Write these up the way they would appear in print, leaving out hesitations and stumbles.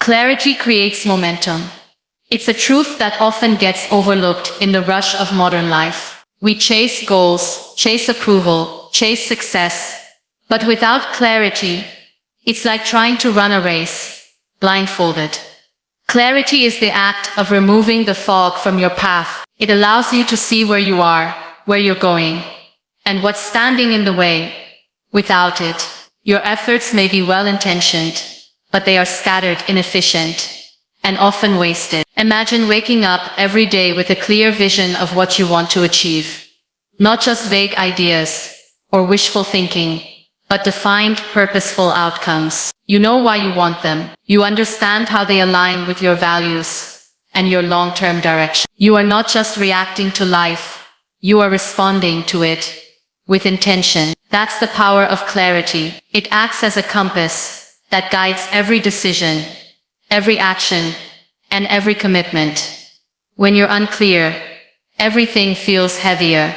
Clarity creates momentum. It's a truth that often gets overlooked in the rush of modern life. We chase goals, chase approval, chase success, but without clarity, it's like trying to run a race, blindfolded. Clarity is the act of removing the fog from your path. It allows you to see where you are, where you're going, and what's standing in the way. Without it, your efforts may be well-intentioned, but they are scattered, inefficient, and often wasted. Imagine waking up every day with a clear vision of what you want to achieve. Not just vague ideas or wishful thinking, but defined, purposeful outcomes. You know why you want them. You understand how they align with your values and your long-term direction. You are not just reacting to life, you are responding to it with intention. That's the power of clarity. It acts as a compass that guides every decision, every action, and every commitment. When you're unclear, everything feels heavier.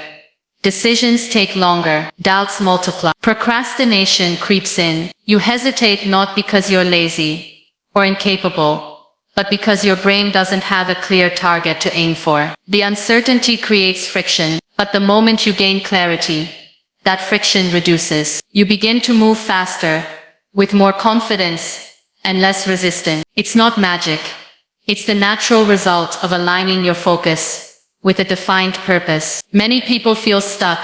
Decisions take longer, doubts multiply, procrastination creeps in. You hesitate not because you're lazy or incapable, but because your brain doesn't have a clear target to aim for. The uncertainty creates friction, but the moment you gain clarity, that friction reduces. You begin to move faster, with more confidence and less resistance. It's not magic. It's the natural result of aligning your focus with a defined purpose. Many people feel stuck,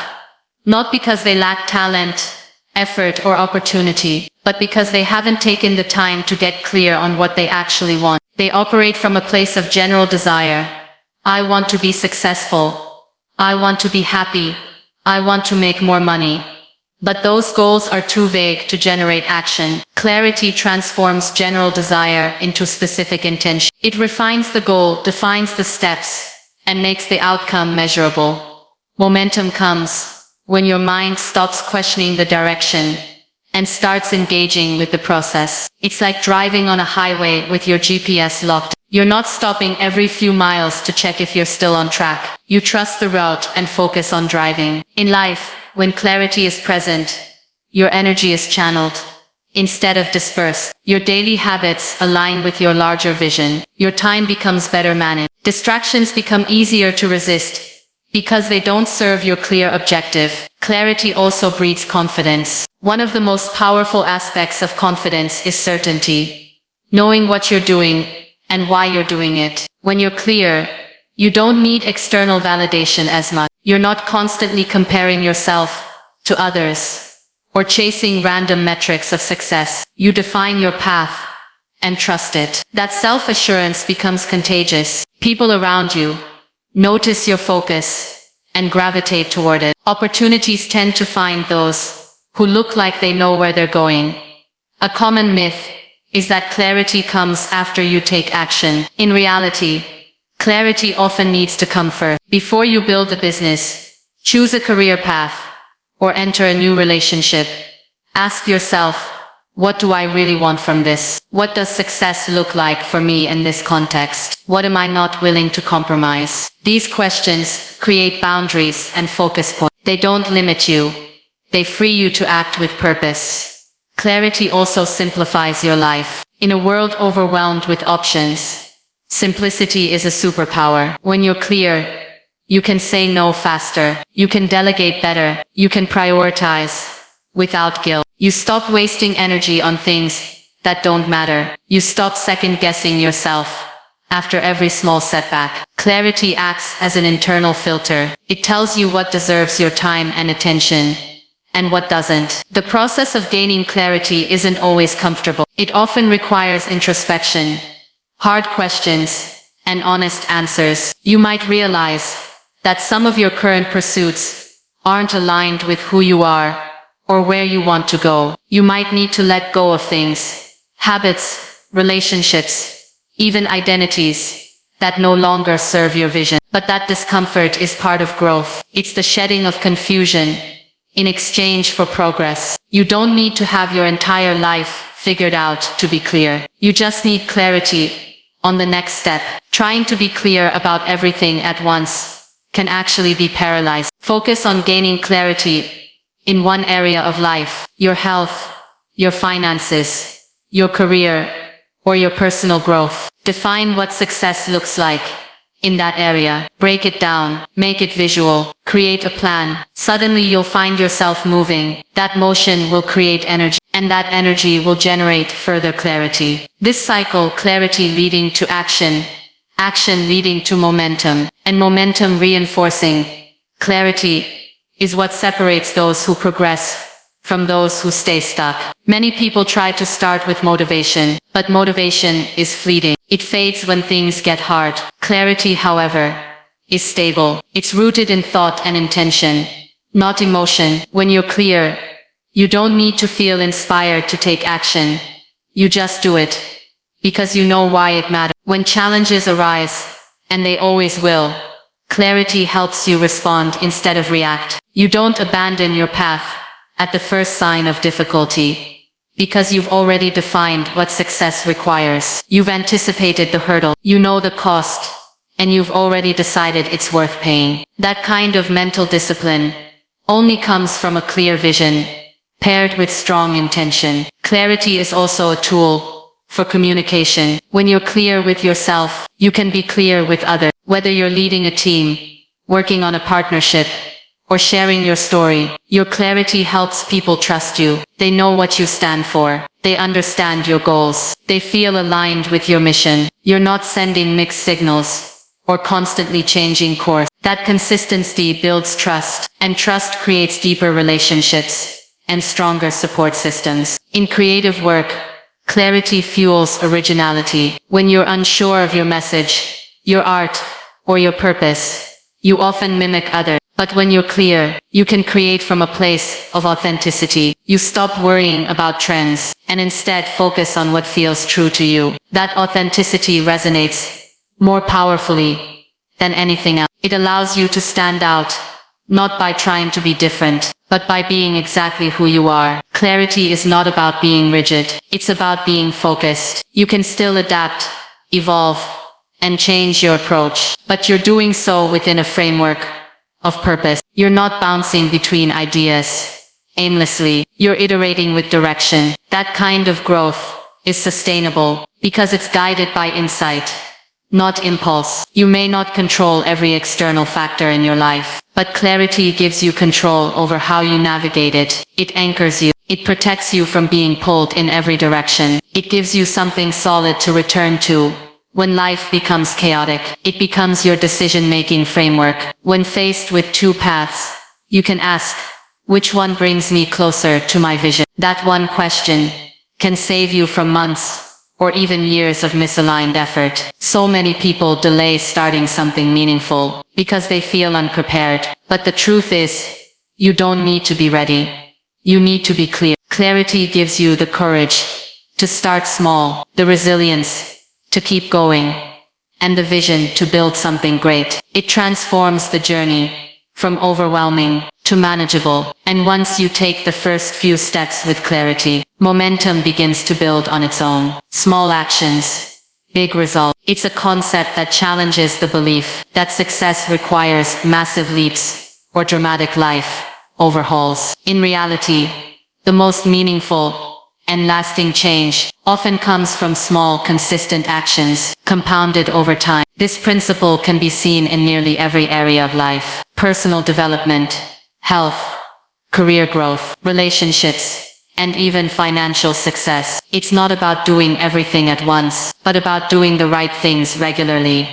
not because they lack talent, effort, or opportunity, but because they haven't taken the time to get clear on what they actually want. They operate from a place of general desire. I want to be successful. I want to be happy. I want to make more money. But those goals are too vague to generate action. Clarity transforms general desire into specific intention. It refines the goal, defines the steps, and makes the outcome measurable. Momentum comes when your mind stops questioning the direction and starts engaging with the process. It's like driving on a highway with your GPS locked. You're not stopping every few miles to check if you're still on track. You trust the route and focus on driving. In life, when clarity is present, your energy is channeled instead of dispersed. Your daily habits align with your larger vision. Your time becomes better managed. Distractions become easier to resist because they don't serve your clear objective. Clarity also breeds confidence. One of the most powerful aspects of confidence is certainty. Knowing what you're doing and why you're doing it. When you're clear, you don't need external validation as much. You're not constantly comparing yourself to others or chasing random metrics of success. You define your path and trust it. That self-assurance becomes contagious. People around you notice your focus and gravitate toward it. Opportunities tend to find those who look like they know where they're going. A common myth is that clarity comes after you take action. In reality, clarity often needs to come first. Before you build a business, choose a career path, or enter a new relationship, ask yourself, what do I really want from this? What does success look like for me in this context? What am I not willing to compromise? These questions create boundaries and focus points. They don't limit you. They free you to act with purpose. Clarity also simplifies your life. In a world overwhelmed with options, simplicity is a superpower. When you're clear, you can say no faster. You can delegate better. You can prioritize without guilt. You stop wasting energy on things that don't matter. You stop second-guessing yourself after every small setback. Clarity acts as an internal filter. It tells you what deserves your time and attention and what doesn't. The process of gaining clarity isn't always comfortable. It often requires introspection, hard questions, and honest answers. You might realize that some of your current pursuits aren't aligned with who you are or where you want to go. You might need to let go of things, habits, relationships, even identities that no longer serve your vision. But that discomfort is part of growth. It's the shedding of confusion in exchange for progress. You don't need to have your entire life figured out to be clear. You just need clarity on the next step. Trying to be clear about everything at once can actually be paralyzed. Focus on gaining clarity in one area of life, your health, your finances, your career, or your personal growth. Define what success looks like in that area. Break it down, make it visual, create a plan. Suddenly you'll find yourself moving. That motion will create energy, and that energy will generate further clarity. This cycle, clarity leading to action, action leading to momentum, and momentum reinforcing clarity, is what separates those who progress from those who stay stuck. Many people try to start with motivation, but motivation is fleeting. It fades when things get hard. Clarity, however, is stable. It's rooted in thought and intention, not emotion. When you're clear, you don't need to feel inspired to take action. You just do it, because you know why it matters. When challenges arise, and they always will, clarity helps you respond instead of react. You don't abandon your path at the first sign of difficulty, because you've already defined what success requires. You've anticipated the hurdle, you know the cost, and you've already decided it's worth paying. That kind of mental discipline only comes from a clear vision, paired with strong intention. Clarity is also a tool for communication. When you're clear with yourself, you can be clear with others. Whether you're leading a team, working on a partnership, or sharing your story, your clarity helps people trust you. They know what you stand for. They understand your goals. They feel aligned with your mission. You're not sending mixed signals or constantly changing course. That consistency builds trust, and trust creates deeper relationships and stronger support systems. In creative work, clarity fuels originality. When you're unsure of your message, your art, or your purpose, you often mimic others. But when you're clear, you can create from a place of authenticity. You stop worrying about trends, and instead focus on what feels true to you. That authenticity resonates more powerfully than anything else. It allows you to stand out, not by trying to be different, but by being exactly who you are. Clarity is not about being rigid. It's about being focused. You can still adapt, evolve, and change your approach, but you're doing so within a framework of purpose. You're not bouncing between ideas aimlessly. You're iterating with direction. That kind of growth is sustainable because it's guided by insight, not impulse. You may not control every external factor in your life, but clarity gives you control over how you navigate it. It anchors you. It protects you from being pulled in every direction. It gives you something solid to return to. When life becomes chaotic, it becomes your decision-making framework. When faced with two paths, you can ask, which one brings me closer to my vision? That one question can save you from months or even years of misaligned effort. So many people delay starting something meaningful because they feel unprepared. But the truth is, you don't need to be ready. You need to be clear. Clarity gives you the courage to start small, the resilience to keep going, and the vision to build something great. It transforms the journey from overwhelming to manageable. And once you take the first few steps with clarity, momentum begins to build on its own. Small actions, big results. It's a concept that challenges the belief that success requires massive leaps or dramatic life overhauls. In reality, the most meaningful and lasting change often comes from small, consistent actions, compounded over time. This principle can be seen in nearly every area of life: personal development, health, career growth, relationships, and even financial success. It's not about doing everything at once, but about doing the right things regularly,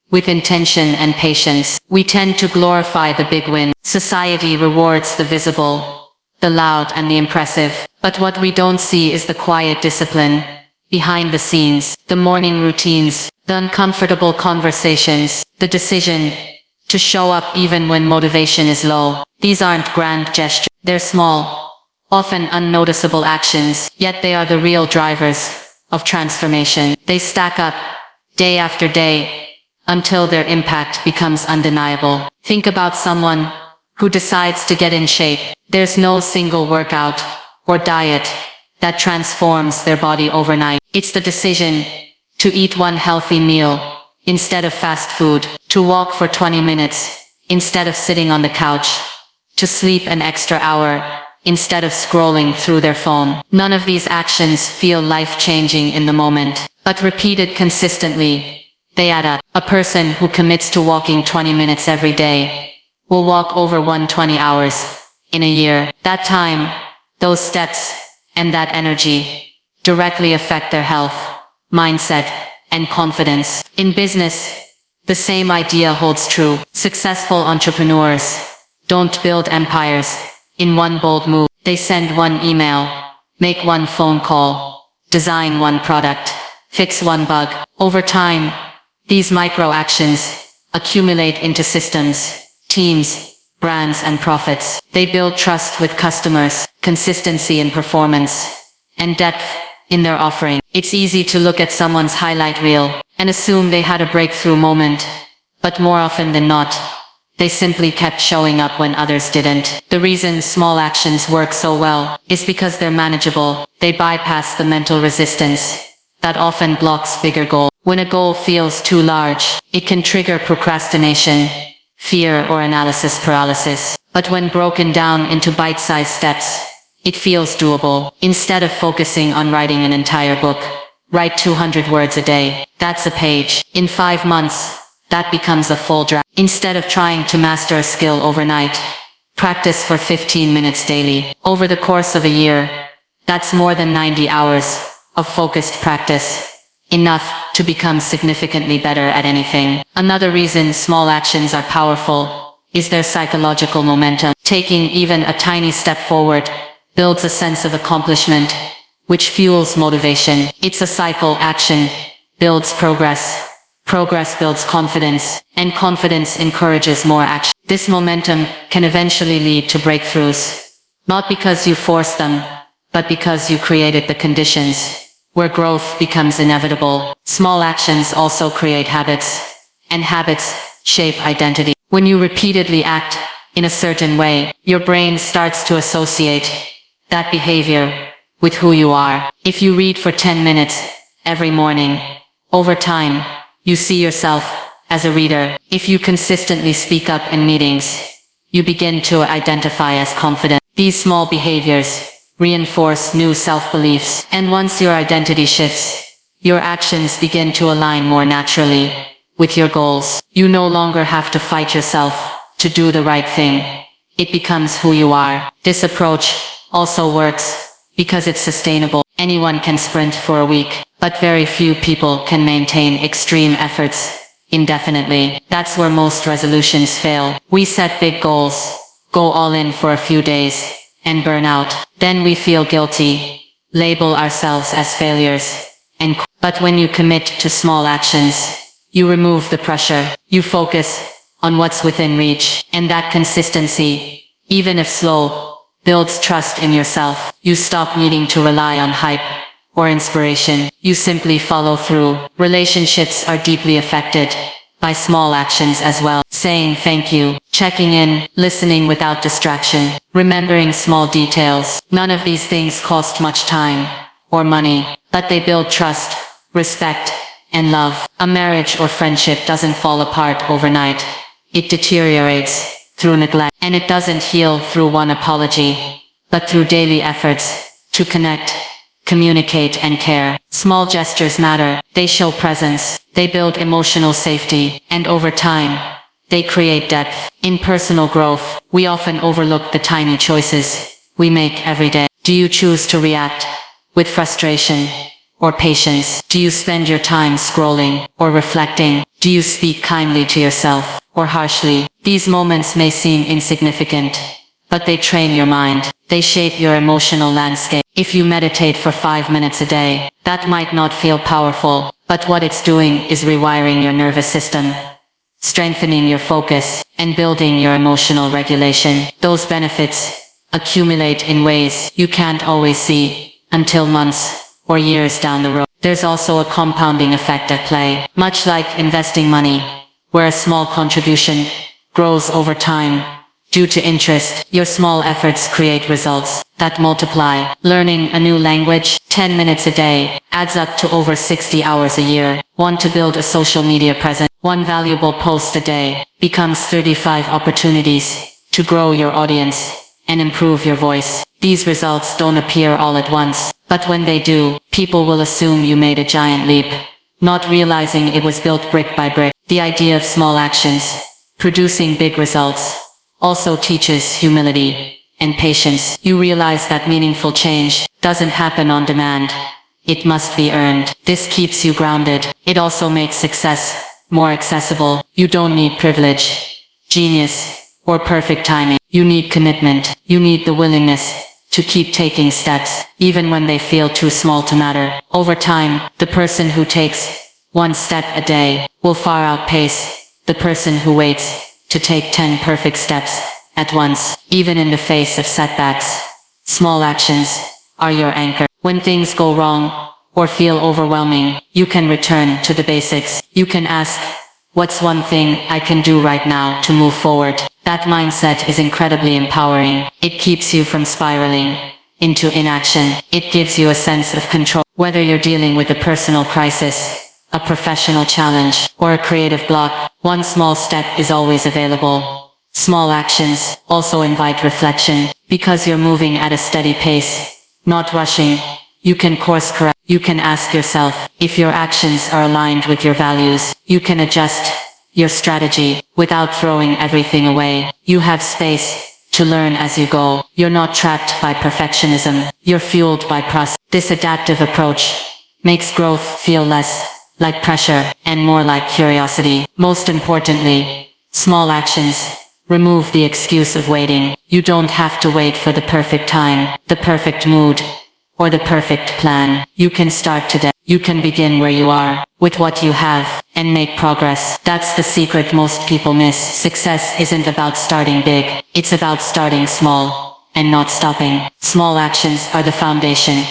with intention and patience. We tend to glorify the big win. Society rewards the visible, the loud, and the impressive. But what we don't see is the quiet discipline behind the scenes, the morning routines, the uncomfortable conversations, the decision to show up even when motivation is low. These aren't grand gestures. They're small, often unnoticeable actions, yet they are the real drivers of transformation. They stack up day after day until their impact becomes undeniable. Think about someone who decides to get in shape. There's no single workout or diet that transforms their body overnight. It's the decision to eat one healthy meal instead of fast food, to walk for 20 minutes instead of sitting on the couch, to sleep an extra hour instead of scrolling through their phone. None of these actions feel life-changing in the moment, but repeated consistently, they add up. A person who commits to walking 20 minutes every day will walk over 120 hours in a year. That time, those steps, and that energy directly affect their health, mindset, and confidence. In business, the same idea holds true. Successful entrepreneurs don't build empires in one bold move. They send one email, make one phone call, design one product, fix one bug. Over time, these micro actions accumulate into systems, teams, brands, and profits. They build trust with customers, consistency in performance, and depth in their offering. It's easy to look at someone's highlight reel and assume they had a breakthrough moment, but more often than not, they simply kept showing up when others didn't. The reason small actions work so well is because they're manageable. They bypass the mental resistance that often blocks bigger goals. When a goal feels too large, it can trigger procrastination, fear, or analysis paralysis. But when broken down into bite-sized steps, it feels doable. Instead of focusing on writing an entire book, write 200 words a day. That's a page. In 5 months, that becomes a full draft. Instead of trying to master a skill overnight, practice for 15 minutes daily. Over the course of a year, that's more than 90 hours of focused practice. Enough to become significantly better at anything. Another reason small actions are powerful is their psychological momentum. Taking even a tiny step forward builds a sense of accomplishment, which fuels motivation. It's a cycle. Action builds progress. Progress builds confidence, and confidence encourages more action. This momentum can eventually lead to breakthroughs, not because you forced them, but because you created the conditions where growth becomes inevitable. Small actions also create habits, and habits shape identity. When you repeatedly act in a certain way, your brain starts to associate that behavior with who you are. If you read for 10 minutes every morning, over time, you see yourself as a reader. If you consistently speak up in meetings, you begin to identify as confident. These small behaviors reinforce new self-beliefs, and once your identity shifts, your actions begin to align more naturally with your goals. You no longer have to fight yourself to do the right thing. It becomes who you are. This approach also works because it's sustainable. Anyone can sprint for a week, but very few people can maintain extreme efforts indefinitely. That's where most resolutions fail. We set big goals, go all in for a few days, and burn out. Then we feel guilty, label ourselves as failures, and quit. But when you commit to small actions, you remove the pressure. You focus on what's within reach, and that consistency, even if slow, builds trust in yourself. You stop needing to rely on hype or inspiration. You simply follow through. Relationships are deeply affected by small actions as well. Saying thank you, checking in, listening without distraction, remembering small details. None of these things cost much time or money, but they build trust, respect, and love. A marriage or friendship doesn't fall apart overnight. It deteriorates through neglect, and it doesn't heal through one apology, but through daily efforts to connect, communicate, and care. Small gestures matter. They show presence, they build emotional safety, and over time, they create depth. In personal growth, we often overlook the tiny choices we make every day. Do you choose to react with frustration or patience? Do you spend your time scrolling or reflecting? Do you speak kindly to yourself or harshly? These moments may seem insignificant, but they train your mind. They shape your emotional landscape. If you meditate for 5 minutes a day, that might not feel powerful, but what it's doing is rewiring your nervous system, strengthening your focus, and building your emotional regulation. Those benefits accumulate in ways you can't always see until months or years down the road. There's also a compounding effect at play. Much like investing money, where a small contribution grows over time due to interest, your small efforts create results that multiply. Learning a new language, 10 minutes a day, adds up to over 60 hours a year. Want to build a social media presence? One valuable post a day becomes 35 opportunities to grow your audience and improve your voice. These results don't appear all at once, but when they do, people will assume you made a giant leap, not realizing it was built brick by brick. The idea of small actions, producing big results, also teaches humility and patience. You realize that meaningful change doesn't happen on demand. It must be earned. This keeps you grounded. It also makes success more accessible. You don't need privilege, genius, or perfect timing. You need commitment. You need the willingness to keep taking steps, even when they feel too small to matter. Over time, the person who takes one step a day will far outpace the person who waits to take 10 perfect steps at once. Even in the face of setbacks, small actions are your anchor. When things go wrong or feel overwhelming, you can return to the basics. You can ask, what's one thing I can do right now to move forward? That mindset is incredibly empowering. It keeps you from spiraling into inaction. It gives you a sense of control. Whether you're dealing with a personal crisis, a professional challenge, or a creative block, one small step is always available. Small actions also invite reflection. Because you're moving at a steady pace, not rushing, you can course correct. You can ask yourself if your actions are aligned with your values. You can adjust your strategy without throwing everything away. You have space to learn as you go. You're not trapped by perfectionism. You're fueled by process. This adaptive approach makes growth feel less like pressure and more like curiosity. Most importantly, small actions remove the excuse of waiting. You don't have to wait for the perfect time, the perfect mood, or the perfect plan. You can start today. You can begin where you are, with what you have, and make progress. That's the secret most people miss. Success isn't about starting big. It's about starting small and not stopping. Small actions are the foundation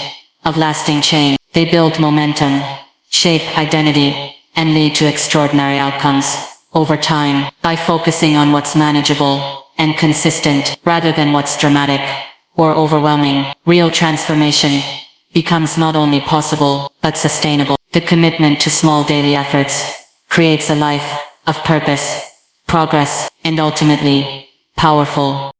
of lasting change. They build momentum, shape identity, and lead to extraordinary outcomes over time. By focusing on what's manageable and consistent rather than what's dramatic or overwhelming, real transformation becomes not only possible, but sustainable. The commitment to small daily efforts creates a life of purpose, progress, and ultimately, powerful